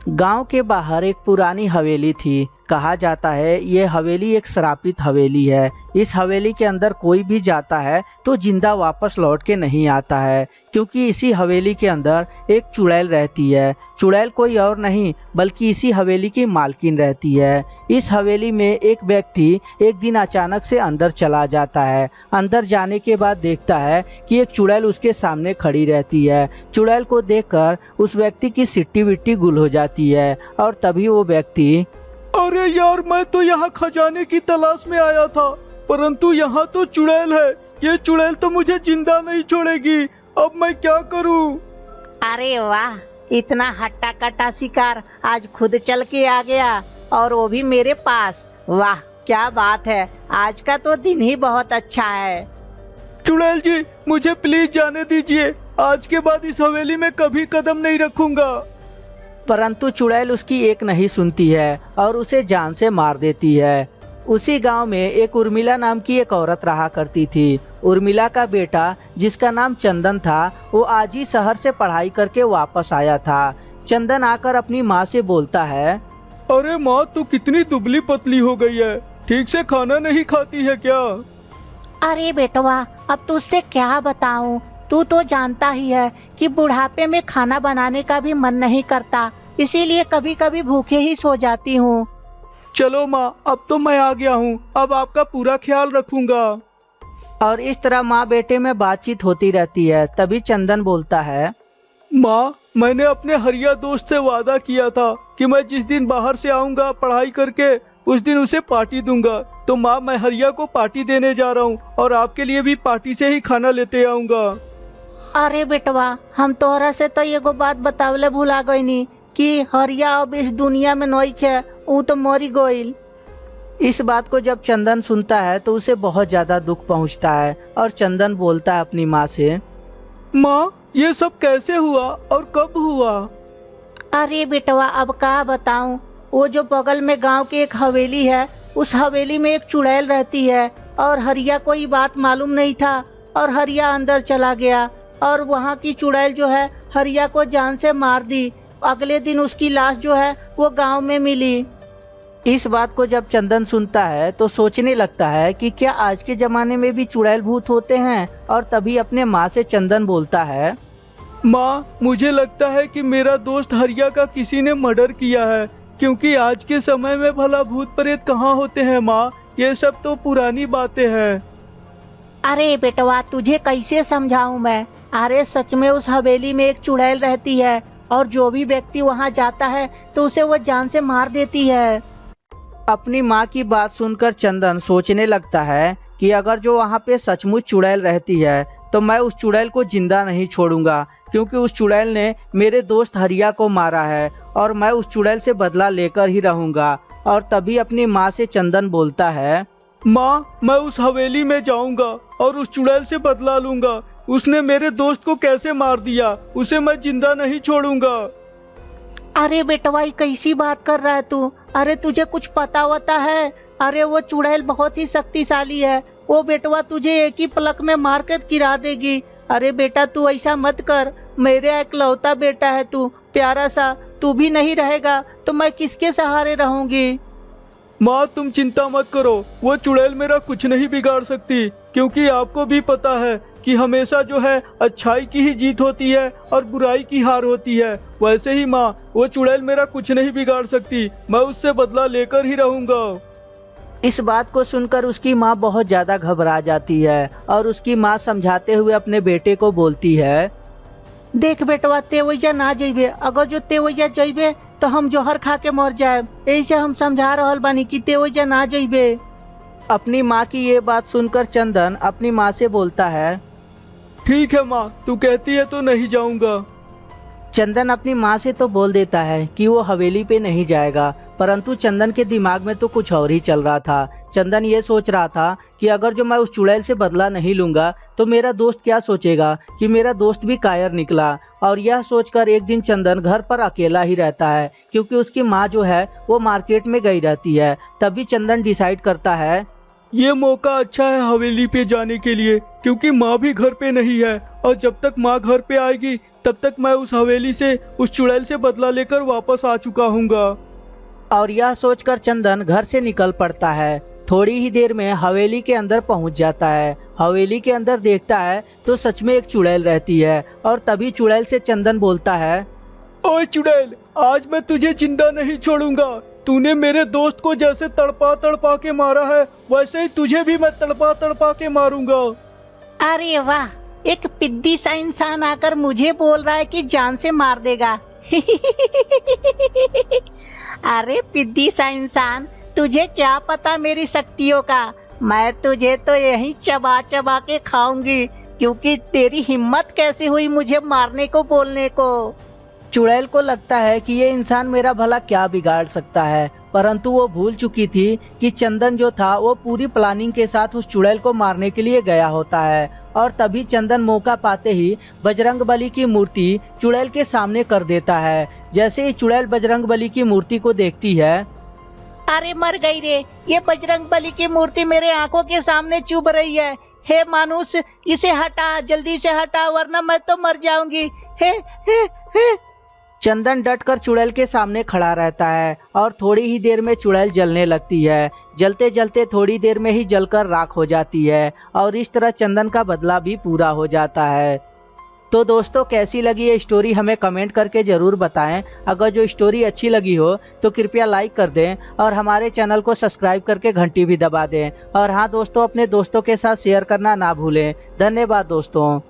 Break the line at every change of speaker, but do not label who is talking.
गांव के बाहर एक पुरानी हवेली थी। कहा जाता है ये हवेली एक श्रापित हवेली है। इस हवेली के अंदर कोई भी जाता है तो जिंदा वापस लौट के नहीं आता है, क्योंकि इसी हवेली के अंदर एक चुड़ैल रहती है। चुड़ैल कोई और नहीं बल्कि इसी हवेली की मालकिन रहती है। इस हवेली में एक व्यक्ति एक दिन अचानक से अंदर चला जाता है। अंदर जाने के बाद देखता है कि एक चुड़ैल उसके सामने खड़ी रहती है। चुड़ैल को देखकर उस व्यक्ति की सिट्टी विट्टी गुल हो जाती है और तभी वो व्यक्ति,
अरे यार, मैं तो यहाँ खजाने की तलाश में आया था, परंतु यहाँ तो चुड़ैल है। ये चुड़ैल तो मुझे जिंदा नहीं छोड़ेगी। अब मैं क्या करूँ?
अरे वाह, इतना हट्टा कट्टा शिकार आज खुद चल के आ गया, और वो भी मेरे पास। वाह क्या बात है, आज का तो दिन ही बहुत अच्छा है।
चुड़ैल जी, मुझे प्लीज जाने दीजिए। आज के बाद इस हवेली में कभी कदम नहीं रखूंगा।
परंतु चुड़ैल उसकी एक नहीं सुनती है और उसे जान से मार देती है। उसी गांव में एक उर्मिला नाम की एक औरत रहा करती थी। उर्मिला का बेटा जिसका नाम चंदन था, वो आज ही शहर से पढ़ाई करके वापस आया था। चंदन आकर अपनी माँ से बोलता है,
अरे माँ, तू कितनी दुबली पतली हो गई है, ठीक से खाना नहीं खाती है क्या?
अरे बेटवा, अब तुझसे क्या बताऊं, तू तो जानता ही है कि बुढ़ापे में खाना बनाने का भी मन नहीं करता, इसीलिए कभी कभी भूखे ही सो जाती हूँ।
चलो माँ, अब तो मैं आ गया हूँ, अब आपका पूरा ख्याल रखूंगा।
और इस तरह माँ बेटे में बातचीत होती रहती है। तभी चंदन बोलता है,
माँ, मैंने अपने हरिया दोस्त से वादा किया था कि मैं जिस दिन बाहर से आऊंगा पढ़ाई करके, उस दिन उसे पार्टी दूंगा। तो माँ, मैं हरिया को पार्टी देने जा रहा हूँ और आपके लिए भी पार्टी से ही खाना लेते आऊंगा।
अरे बेटवा, हम तोहरा से तो एगो बात बतावले भुला गईनी कि हरिया अब इस दुनिया में नोइक है, वो तो मरी गईल।
इस बात को जब चंदन सुनता है तो उसे बहुत ज्यादा दुख पहुंचता है और चंदन बोलता है अपनी माँ से,
माँ, ये सब कैसे हुआ और कब हुआ?
अरे बेटवा, अब क्या बताऊं, वो जो बगल में गांव की एक हवेली है, उस हवेली में एक चुड़ैल रहती है और हरिया को ये बात मालूम नहीं था और हरिया अंदर चला गया और वहाँ की चुड़ैल जो है हरिया को जान से मार दी। अगले दिन उसकी लाश जो है वो गांव में मिली।
इस बात को जब चंदन सुनता है तो सोचने लगता है कि क्या आज के जमाने में भी चुड़ैल भूत होते हैं। और तभी अपने माँ से चंदन बोलता है,
माँ, मुझे लगता है कि मेरा दोस्त हरिया का किसी ने मर्डर किया है, क्योंकि आज के समय में भला भूत प्रेत कहाँ होते हैं माँ, ये सब तो पुरानी बातें हैं।
अरे बेटवा, तुझे कैसे समझाऊं मैं। अरे सच में उस हवेली में एक चुड़ैल रहती है और जो भी व्यक्ति वहां जाता है तो उसे वो जान से मार देती है।
अपनी माँ की बात सुनकर चंदन सोचने लगता है कि अगर जो वहाँ पे सचमुच चुड़ैल रहती है तो मैं उस चुड़ैल को जिंदा नहीं छोड़ूंगा, क्योंकि उस चुड़ैल ने मेरे दोस्त हरिया को मारा है और मैं उस चुड़ैल से बदला लेकर ही रहूंगा। और तभी अपनी माँ से चंदन बोलता है,
माँ, मैं उस हवेली में जाऊंगा और उस चुड़ैल से बदला लूंगा। उसने मेरे दोस्त को कैसे मार दिया, उसे मैं जिंदा नहीं छोड़ूंगा।
अरे बेटवा, ये कैसी बात कर रहा है तू? अरे तुझे कुछ पता वता है? अरे वो चुड़ैल बहुत ही शक्तिशाली है, वो बेटवा तुझे एक ही पलक में मार कर गिरा देगी। अरे बेटा, तू ऐसा मत कर, मेरे इकलौता बेटा है तू, प्यारा सा। तू भी नहीं रहेगा तो मैं किसके सहारे रहूंगी?
माँ, तुम चिंता मत करो, वो चुड़ैल मेरा कुछ नहीं बिगाड़ सकती, क्योंकि आपको भी पता है कि हमेशा जो है अच्छाई की ही जीत होती है और बुराई की हार होती है। वैसे ही माँ, वो चुड़ैल मेरा कुछ नहीं बिगाड़ सकती, मैं उससे बदला लेकर ही रहूंगा।
इस बात को सुनकर उसकी माँ बहुत ज़्यादा घबरा जाती है और उसकी माँ समझाते हुए अपने बेटे को बोलती है,
देख बेटवा, ते वैजा ना जइबे, अगर जो ते वैजा जइबे तो हम जोहर खा के मर जाए। ऐसे हम समझा रहल बानी कि ते वैजा ना जइबे।
अपनी माँ की ये बात सुनकर चंदन अपनी माँ से बोलता है,
ठीक है माँ, तू कहती है तो नहीं जाऊंगा।
चंदन अपनी माँ से तो बोल देता है कि वो हवेली पे नहीं जाएगा, परंतु चंदन के दिमाग में तो कुछ और ही चल रहा था। चंदन ये सोच रहा था कि अगर जो मैं उस चुड़ैल से बदला नहीं लूंगा तो मेरा दोस्त क्या सोचेगा कि मेरा दोस्त भी कायर निकला। और यह सोचकर एक दिन चंदन घर पर अकेला ही रहता है, क्योंकि उसकी माँ जो है वो मार्केट में गई रहती है। तभी चंदन डिसाइड करता है,
ये मौका अच्छा है हवेली पे जाने के लिए, क्योंकि माँ भी घर पे नहीं है और जब तक माँ घर पे आएगी तब तक मैं उस हवेली से, उस चुड़ैल से बदला लेकर वापस आ चुका हूँगा।
और यह सोचकर चंदन घर से निकल पड़ता है। थोड़ी ही देर में हवेली के अंदर पहुंच जाता है। हवेली के अंदर देखता है तो सच में एक चुड़ैल रहती है और तभी चुड़ैल से चंदन बोलता है,
ओए चुड़ैल, आज मैं तुझे जिंदा नहीं छोड़ूंगा। तूने मेरे दोस्त को जैसे तड़पा तड़पा के मारा है वैसे ही तुझे भी मैं तड़पा तड़पा के मारूंगा।
अरे वाह, एक पिद्दी सा इंसान आकर मुझे बोल रहा है कि जान से मार देगा। अरे पिद्दी सा इंसान, तुझे क्या पता मेरी शक्तियों का। मैं तुझे तो यहीं चबा चबा के खाऊंगी, क्योंकि तेरी हिम्मत कैसे हुई मुझे मारने को बोलने को।
चुड़ैल को लगता है कि ये इंसान मेरा भला क्या बिगाड़ सकता है, परंतु वो भूल चुकी थी कि चंदन जो था वो पूरी प्लानिंग के साथ उस चुड़ैल को मारने के लिए गया होता है। और तभी चंदन मौका पाते ही बजरंगबली की मूर्ति चुड़ैल के सामने कर देता है। जैसे ही चुड़ैल बजरंगबली की मूर्ति को देखती है,
अरे मर गई रे, ये बजरंगबली की मूर्ति मेरे आंखों के सामने चुभ रही है। हे मानुस, इसे हटा, जल्दी से हटा, वरना मैं तो मर जाऊंगी। हे हे हे।
चंदन डटकर चुड़ैल के सामने खड़ा रहता है और थोड़ी ही देर में चुड़ैल जलने लगती है। जलते जलते थोड़ी देर में ही जलकर राख हो जाती है और इस तरह चंदन का बदला भी पूरा हो जाता है। तो दोस्तों, कैसी लगी ये स्टोरी हमें कमेंट करके ज़रूर बताएं। अगर जो स्टोरी अच्छी लगी हो तो कृपया लाइक कर दें और हमारे चैनल को सब्सक्राइब करके घंटी भी दबा दें। और हाँ दोस्तों, अपने दोस्तों के साथ शेयर करना ना भूलें। धन्यवाद दोस्तों।